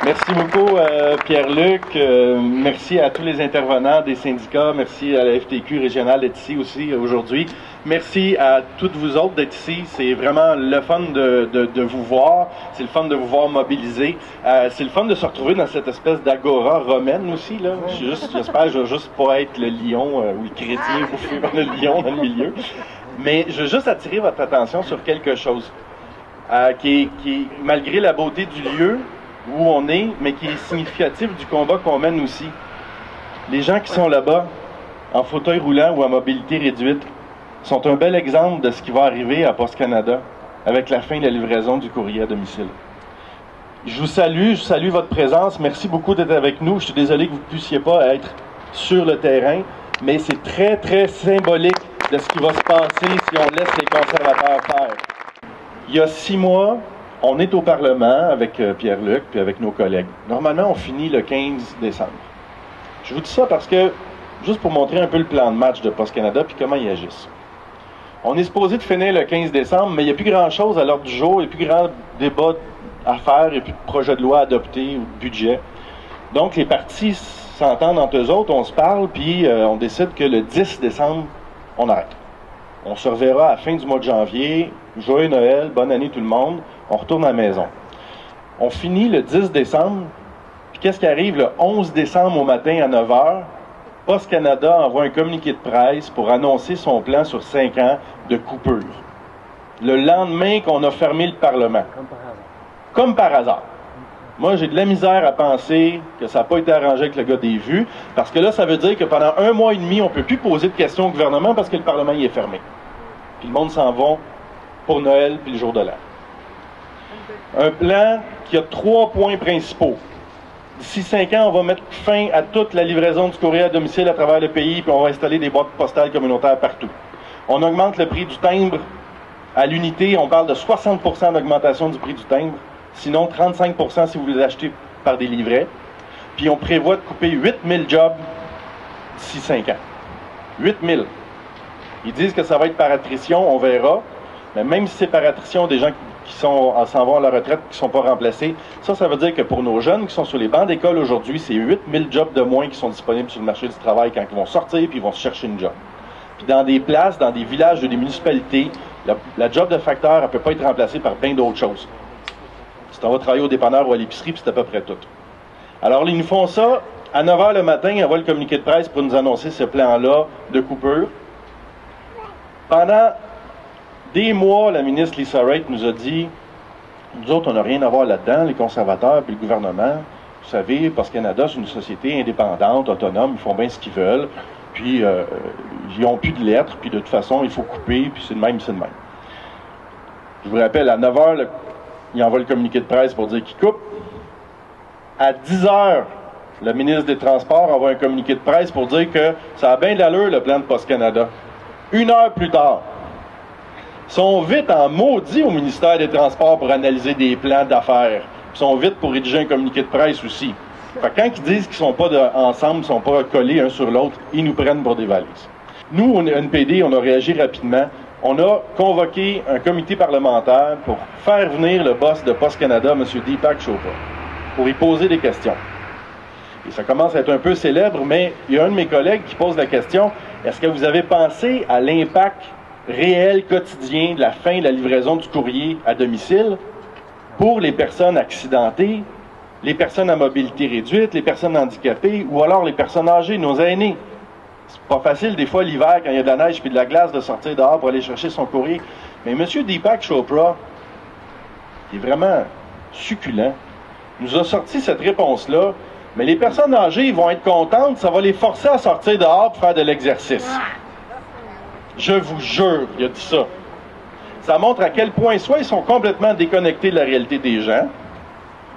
Merci beaucoup, Pierre-Luc. Merci à tous les intervenants des syndicats. Merci à la FTQ régionale d'être ici aussi aujourd'hui. Merci à toutes vous autres d'être ici. C'est vraiment le fun de vous voir. C'est le fun de vous voir mobiliser. C'est le fun de se retrouver dans cette espèce d'agora romaine aussi. Là. J'espère que je ne vais juste pas être le lion ou le chrétien bouffé par le lion dans le milieu. Mais je veux juste attirer votre attention sur quelque chose qui est, malgré la beauté du lieu où on est, mais qui est significatif du combat qu'on mène aussi. Les gens qui sont là-bas, en fauteuil roulant ou en mobilité réduite, sont un bel exemple de ce qui va arriver à Post Canada avec la fin de la livraison du courrier à domicile. Je salue votre présence. Merci beaucoup d'être avec nous. Je suis désolé que vous ne puissiez pas être sur le terrain, mais c'est très, très symbolique de ce qui va se passer si on laisse les conservateurs faire. Il y a 6 mois, on est au Parlement avec Pierre-Luc puis avec nos collègues. Normalement, on finit le 15 décembre. Je vous dis ça parce que, juste pour montrer un peu le plan de match de Post Canada puis comment ils agissent. On est supposé de finir le 15 décembre, mais il n'y a plus grand-chose à l'ordre du jour, il n'y a plus grand débat à faire, il n'y a plus de projet de loi adopté ou de budget. Donc, les partis s'entendent entre eux autres, on se parle, puis on décide que le 10 décembre, on arrête. On se reverra à la fin du mois de janvier. Joyeux Noël, bonne année tout le monde. On retourne à la maison. On finit le 10 décembre. Puis qu'est-ce qui arrive le 11 décembre au matin à 9 h? Post Canada envoie un communiqué de presse pour annoncer son plan sur 5 ans de coupure. Le lendemain qu'on a fermé le Parlement. Comme par hasard. Moi, j'ai de la misère à penser que ça n'a pas été arrangé avec le gars des vues, parce que là, ça veut dire que pendant 1 mois et demi, on ne peut plus poser de questions au gouvernement parce que le Parlement y est fermé. Puis le monde s'en va pour Noël puis le jour de l'an. Un plan qui a 3 points principaux. D'ici 5 ans, on va mettre fin à toute la livraison du courrier à domicile à travers le pays, puis on va installer des boîtes postales communautaires partout. On augmente le prix du timbre à l'unité. On parle de 60% d'augmentation du prix du timbre. Sinon, 35% si vous les achetez par des livrets. Puis on prévoit de couper 8000 jobs d'ici 5 ans. 8000. Ils disent que ça va être par attrition, on verra. Mais même si c'est par attrition, des gens qui s'en vont à la retraite, qui ne sont pas remplacés, ça veut dire que pour nos jeunes qui sont sur les bancs d'école aujourd'hui, c'est 8000 jobs de moins qui sont disponibles sur le marché du travail quand ils vont sortir puis ils vont se chercher une job. Puis dans des places, dans des villages de des municipalités, la job de facteur, elle ne peut pas être remplacée par bien d'autres choses. Si on va travailler au dépanneur ou à l'épicerie, puis c'est à peu près tout. Alors, ils nous font ça. À 9 h le matin, ils envoient le communiqué de presse pour nous annoncer ce plan-là de coupure. Pendant des mois, la ministre Lisa Raitt nous a dit « Nous autres, on n'a rien à voir là-dedans, les conservateurs puis le gouvernement. Vous savez, Post Canada, c'est une société indépendante, autonome, ils font bien ce qu'ils veulent. Puis, ils n'ont plus de lettres, puis de toute façon, il faut couper, puis c'est le même, c'est le même. » Je vous rappelle, à 9 h, il envoie le communiqué de presse pour dire qu'il coupe. À 10 h, le ministre des Transports envoie un communiqué de presse pour dire que ça a bien de l'allure, le plan de Post Canada. 1 heure plus tard, ils sont vite en maudit au ministère des Transports pour analyser des plans d'affaires. Ils sont vite pour rédiger un communiqué de presse aussi. Fait que quand ils disent qu'ils ne sont pas ensemble, ils ne sont pas collés un sur l'autre, ils nous prennent pour des valises. Nous, au NPD, on a réagi rapidement. On a convoqué un comité parlementaire pour faire venir le boss de Post Canada, M. Deepak Chopra, pour y poser des questions. Et ça commence à être un peu célèbre, mais il y a un de mes collègues qui pose la question, est-ce que vous avez pensé à l'impact réel quotidien de la fin de la livraison du courrier à domicile pour les personnes accidentées, les personnes à mobilité réduite, les personnes handicapées ou alors les personnes âgées, nos aînés? C'est pas facile, des fois, l'hiver, quand il y a de la neige et de la glace, de sortir dehors pour aller chercher son courrier. Mais M. Deepak Chopra, qui est vraiment succulent, nous a sorti cette réponse-là. Mais les personnes âgées, ils vont être contentes, ça va les forcer à sortir dehors pour faire de l'exercice. Je vous jure, il a dit ça. Ça montre à quel point, soit ils sont complètement déconnectés de la réalité des gens,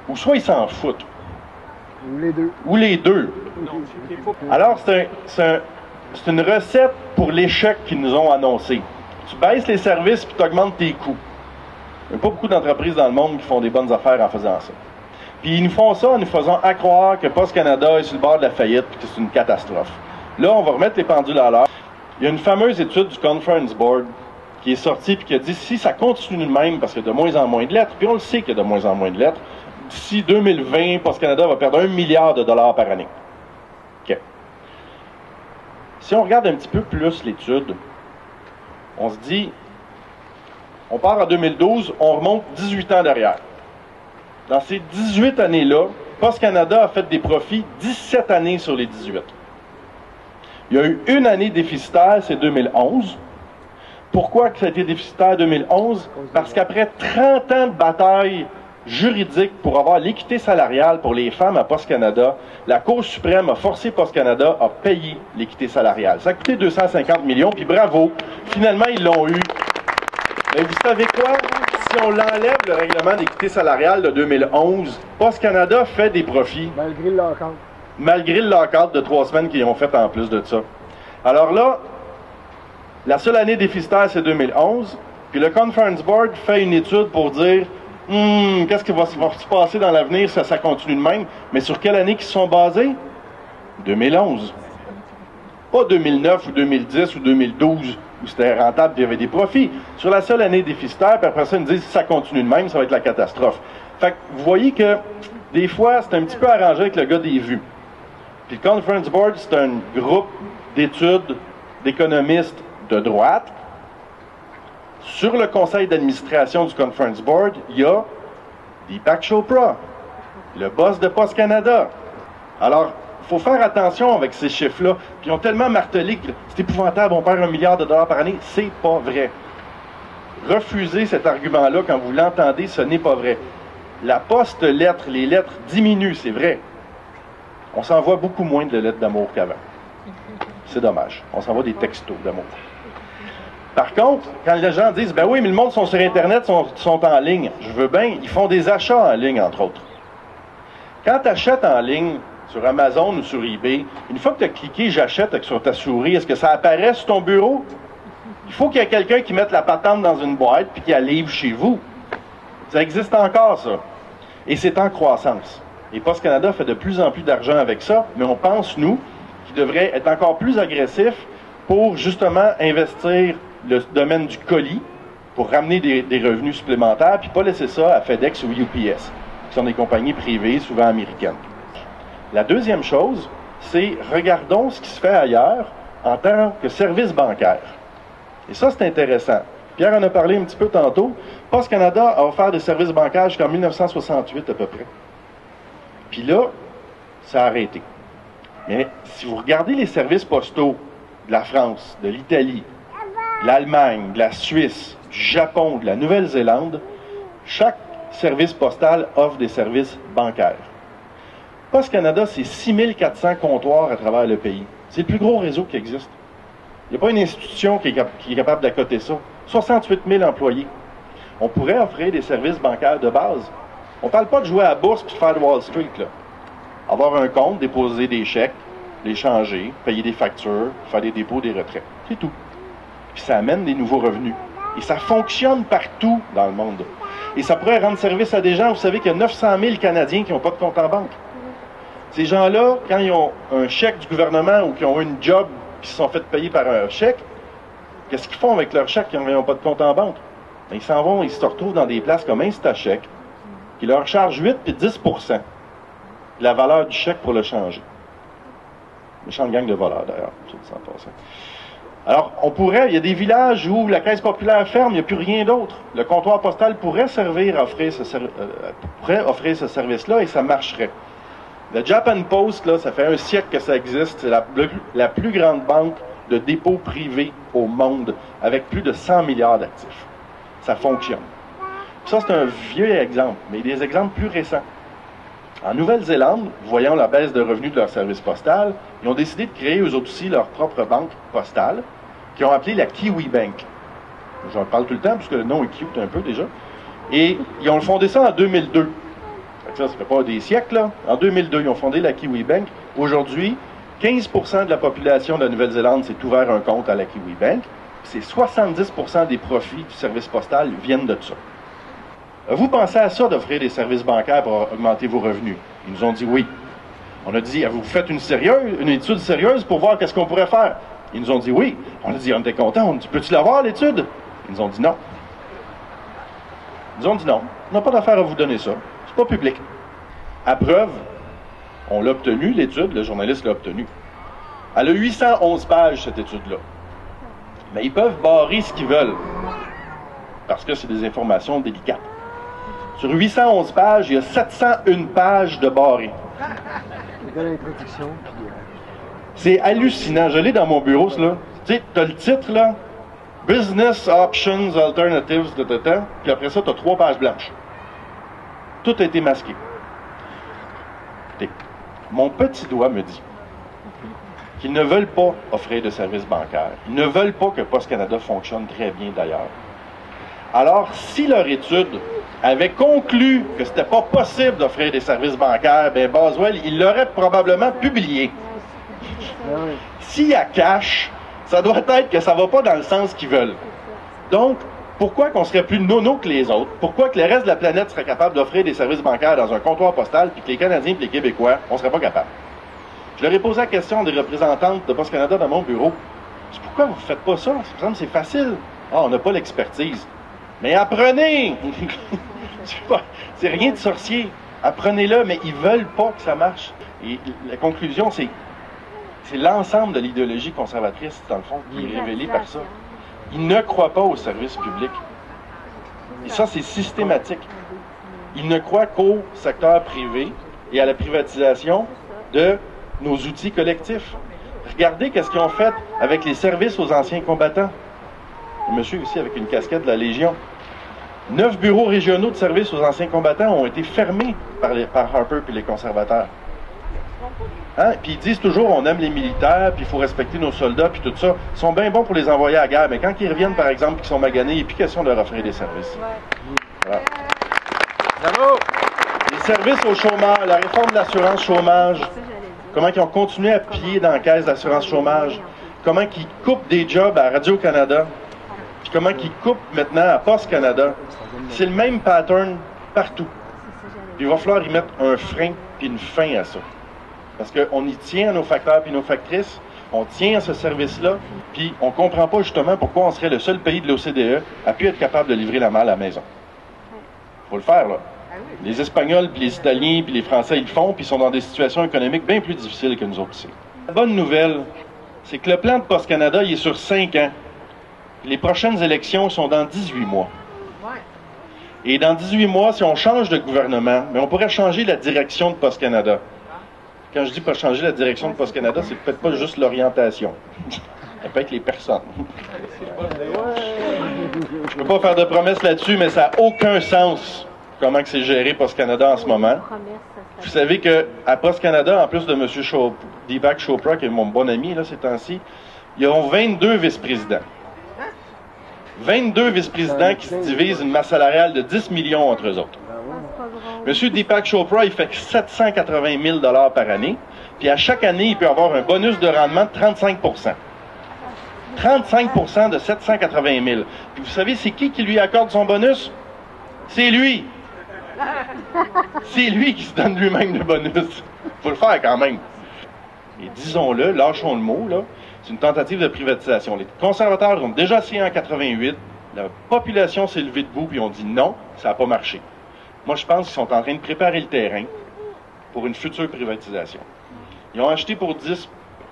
ou soit ils s'en foutent. Ou les deux. Ou les deux. Alors, c'est une recette pour l'échec qu'ils nous ont annoncé. Tu baisses les services puis tu augmentes tes coûts. Il n'y a pas beaucoup d'entreprises dans le monde qui font des bonnes affaires en faisant ça. Puis ils nous font ça en nous faisant accroire que Post Canada est sur le bord de la faillite et que c'est une catastrophe. Là, on va remettre les pendules à l'heure. Il y a une fameuse étude du Conference Board qui est sortie et qui a dit si ça continue de même, parce qu'il y a de moins en moins de lettres, puis on le sait qu'il y a de moins en moins de lettres, d'ici 2020, Post Canada va perdre 1 milliard de dollars par année. OK. Si on regarde un petit peu plus l'étude, on se dit, on part en 2012, on remonte 18 ans derrière. Dans ces 18 années-là, Post Canada a fait des profits 17 années sur les 18. Il y a eu une année déficitaire, c'est 2011. Pourquoi que ça a été déficitaire 2011? Parce qu'après 30 ans de bataille juridique pour avoir l'équité salariale pour les femmes à Post Canada, la Cour suprême a forcé Post Canada à payer l'équité salariale. Ça a coûté 250 millions, puis bravo, finalement ils l'ont eu. Mais vous savez quoi? Si on l'enlève le règlement d'équité salariale de 2011, Post Canada fait des profits. Malgré le lockout. Malgré le lockout de 3 semaines qu'ils ont fait en plus de ça. Alors là, la seule année déficitaire, c'est 2011. Puis le Conference Board fait une étude pour dire qu'est-ce qui va se passer dans l'avenir si ça continue de même. Mais sur quelle année qu'ils se sont basés? 2011. Pas 2009 ou 2010 ou 2012 où c'était rentable et il y avait des profits. Sur la seule année déficitaire, puis après ça, ils nous disent si ça continue de même, ça va être la catastrophe. Fait que vous voyez que des fois, c'est un petit peu arrangé avec le gars des vues. Puis le Conference Board, c'est un groupe d'études d'économistes de droite. Sur le conseil d'administration du Conference Board, il y a Deepak Chopra, le boss de Post Canada. Alors, il faut faire attention avec ces chiffres-là. Puis ils ont tellement martelé que c'est épouvantable, on perd 1 milliard de dollars par année. C'est pas vrai. Refusez cet argument-là quand vous l'entendez, ce n'est pas vrai. La poste lettres, les lettres diminuent, c'est vrai. On s'envoie beaucoup moins de lettres d'amour qu'avant. C'est dommage. On s'envoie des textos d'amour. Par contre, quand les gens disent, ben oui, mais le monde sont sur Internet, sont en ligne, je veux bien, ils font des achats en ligne, entre autres. Quand tu achètes en ligne, sur Amazon ou sur eBay, une fois que tu as cliqué j'achète sur ta souris, est-ce que ça apparaît sur ton bureau? Il faut qu'il y ait quelqu'un qui mette la patente dans une boîte puis qui la livre chez vous. Ça existe encore, ça. Et c'est en croissance. Et Post Canada fait de plus en plus d'argent avec ça, mais on pense, nous, qu'il devrait être encore plus agressif pour justement investir le domaine du colis, pour ramener des revenus supplémentaires, puis pas laisser ça à FedEx ou UPS, qui sont des compagnies privées, souvent américaines. La deuxième chose, c'est regardons ce qui se fait ailleurs en tant que service bancaire. Et ça, c'est intéressant. Pierre en a parlé un petit peu tantôt. Post Canada a offert des services bancaires jusqu'en 1968 à peu près. Puis là, ça a arrêté. Mais si vous regardez les services postaux de la France, de l'Italie, de l'Allemagne, de la Suisse, du Japon, de la Nouvelle-Zélande, chaque service postal offre des services bancaires. Post Canada, c'est 6400 comptoirs à travers le pays. C'est le plus gros réseau qui existe. Il n'y a pas une institution qui est capable d'accoter ça. 68 000 employés. On pourrait offrir des services bancaires de base. On ne parle pas de jouer à la bourse et de faire de Wall Street, là. Avoir un compte, déposer des chèques, les changer, payer des factures, faire des dépôts, des retraits. C'est tout. Puis ça amène des nouveaux revenus. Et ça fonctionne partout dans le monde. Et ça pourrait rendre service à des gens. Vous savez qu'il y a 900 000 Canadiens qui n'ont pas de compte en banque. Ces gens-là, quand ils ont un chèque du gouvernement ou qu'ils ont une job qui se sont fait payer par un chèque, qu'est-ce qu'ils font avec leur chèque quand ils n'ont pas de compte en banque? Bien, ils s'en vont, ils se retrouvent dans des places comme Instachèque, qui leur chargent 8 et 10 % de la valeur du chèque pour le changer. Méchante gang de voleurs, d'ailleurs. Alors, on pourrait, il y a des villages où la caisse populaire ferme, il n'y a plus rien d'autre. Le comptoir postal pourrait servir à offrir ce service-là et ça marcherait. Le Japan Post, là, ça fait un siècle que ça existe. C'est la plus grande banque de dépôts privés au monde, avec plus de 100 milliards d'actifs. Ça fonctionne. Ça, c'est un vieux exemple, mais des exemples plus récents. En Nouvelle-Zélande, voyant la baisse de revenus de leur service postal, ils ont décidé de créer eux aussi leur propre banque postale, qu'ils ont appelée la Kiwi Bank. J'en parle tout le temps, puisque le nom est cute un peu déjà. Et ils ont fondé ça en 2002. Ça fait pas des siècles, là. En 2002, ils ont fondé la Kiwi Bank. Aujourd'hui, 15% de la population de la Nouvelle-Zélande s'est ouvert un compte à la Kiwi Bank. C'est 70% des profits du service postal viennent de ça. Vous pensez à ça, d'offrir des services bancaires pour augmenter vos revenus? Ils nous ont dit oui. On a dit, vous faites une étude sérieuse pour voir qu'est-ce qu'on pourrait faire? Ils nous ont dit oui. On a dit, on était contents. On a dit, peux-tu l'avoir, l'étude? Ils nous ont dit non. Ils nous ont dit non. On n'a pas d'affaire à vous donner ça. C'est pas public. À preuve, on l'a obtenue, l'étude, le journaliste l'a obtenue. Elle a 811 pages, cette étude-là. Mais ils peuvent barrer ce qu'ils veulent, parce que c'est des informations délicates. Sur 811 pages, il y a 701 pages de barrés. C'est hallucinant. Je l'ai dans mon bureau, là. Tu sais, t'as le titre, là. Business Options Alternatives, puis après ça, t'as 3 pages blanches. Tout a été masqué. Mon petit doigt me dit qu'ils ne veulent pas offrir de services bancaires. Ils ne veulent pas que Post Canada fonctionne très bien, d'ailleurs. Alors, si leur étude avait conclu que c'était pas possible d'offrir des services bancaires, ben Boswell, il l'aurait probablement publié. S'il y a cash, ça doit être que ça va pas dans le sens qu'ils veulent. Donc, pourquoi qu'on serait plus nono que les autres? Pourquoi que le reste de la planète serait capable d'offrir des services bancaires dans un comptoir postal, puis que les Canadiens et les Québécois, on serait pas capable? Je leur ai posé la question des représentantes de Post Canada dans mon bureau. C'est pourquoi vous ne faites pas ça? Ça me semble c'est facile. Ah, on n'a pas l'expertise. Mais apprenez! C'est rien de sorcier. Apprenez-le, mais ils veulent pas que ça marche. Et la conclusion, c'est l'ensemble de l'idéologie conservatrice, dans le fond, qui est révélée par ça. Ils ne croient pas au service public. Et ça, c'est systématique. Ils ne croient qu'au secteur privé et à la privatisation de nos outils collectifs. Regardez qu'est-ce qu'ils ont fait avec les services aux anciens combattants. Le monsieur ici avec une casquette de la Légion. 9 bureaux régionaux de services aux anciens combattants ont été fermés par Harper et les conservateurs. Hein? Puis ils disent toujours on aime les militaires, puis il faut respecter nos soldats, puis tout ça. Ils sont bien bons pour les envoyer à la guerre, mais quand ils reviennent, par exemple, qu'ils sont maganés, il n'y a plus question de leur offrir des services. Voilà. Bravo! Les services au chômage, la réforme de l'assurance chômage, comment ils ont continué à piller dans la caisse d'assurance chômage, comment ils coupent des jobs à Radio-Canada, puis comment ils coupent maintenant à Post Canada. C'est le même pattern partout. Puis il va falloir y mettre un frein puis une fin à ça. Parce qu'on y tient à nos facteurs puis nos factrices, on tient à ce service-là, puis on ne comprend pas justement pourquoi on serait le seul pays de l'OCDE à pu être capable de livrer la malle à la maison. Faut le faire, là. Les Espagnols, puis les Italiens, puis les Français, ils le font, puis ils sont dans des situations économiques bien plus difficiles que nous autres ici. La bonne nouvelle, c'est que le plan de Post Canada, il est sur 5 ans. Les prochaines élections sont dans 18 mois. Et dans 18 mois, si on change de gouvernement, mais on pourrait changer la direction de Post Canada. Quand je dis pas changer la direction de Post Canada, c'est peut-être pas juste l'orientation. Ça peut être les personnes. Je peux pas faire de promesses là-dessus, mais ça n'a aucun sens comment c'est géré Post Canada en ce moment. Vous savez qu'à Post Canada, en plus de M. Deepak Chopra, qui est mon bon ami là, ces temps-ci, ils ont 22 vice-présidents. 22 vice-présidents qui se divisent une masse salariale de 10 millions entre eux autres. M. Deepak Chopra, il fait 780 000 $ par année, puis à chaque année, il peut avoir un bonus de rendement de 35 35 de 780 000. Puis vous savez, c'est qui lui accorde son bonus? C'est lui! C'est lui qui se donne lui-même le bonus. Faut le faire quand même. Et disons-le, lâchons le mot, là, c'est une tentative de privatisation. Les conservateurs ont déjà essayé en 88, la population s'est levée debout, puis ont dit non, ça n'a pas marché. Moi, je pense qu'ils sont en train de préparer le terrain pour une future privatisation. Ils ont acheté pour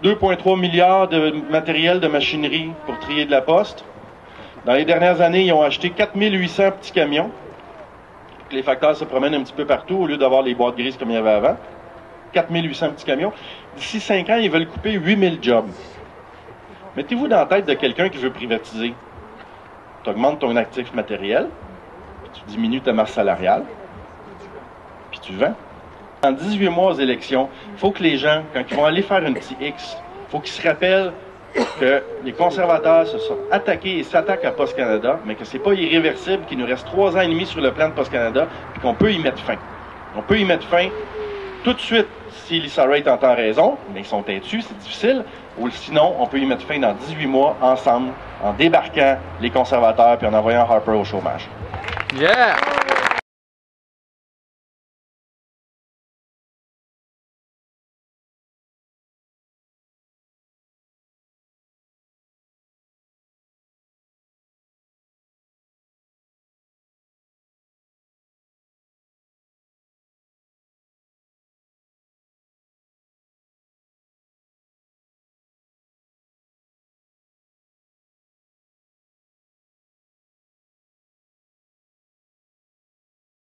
2,3 milliards de matériel de machinerie pour trier de la poste. Dans les dernières années, ils ont acheté 4800 petits camions. Que les facteurs se promènent un petit peu partout au lieu d'avoir les boîtes grises comme il y avait avant. 4800 petits camions. D'ici 5 ans, ils veulent couper 8000 jobs. Mettez-vous dans la tête de quelqu'un qui veut privatiser. Tu augmentes ton actif matériel, puis tu diminues ta masse salariale, puis tu vends. En 18 mois aux élections, il faut que les gens, quand ils vont aller faire un petit X, il faut qu'ils se rappellent que les conservateurs se sont attaqués et s'attaquent à Post Canada, mais que c'est pas irréversible, qu'il nous reste 3 ans et demi sur le plan de Post Canada, puis qu'on peut y mettre fin. On peut y mettre fin tout de suite si Lisa Raitt entend raison, mais ils sont têtus, c'est difficile, ou sinon, on peut y mettre fin dans 18 mois ensemble, en débarquant les conservateurs puis en envoyant Harper au chômage. Yeah!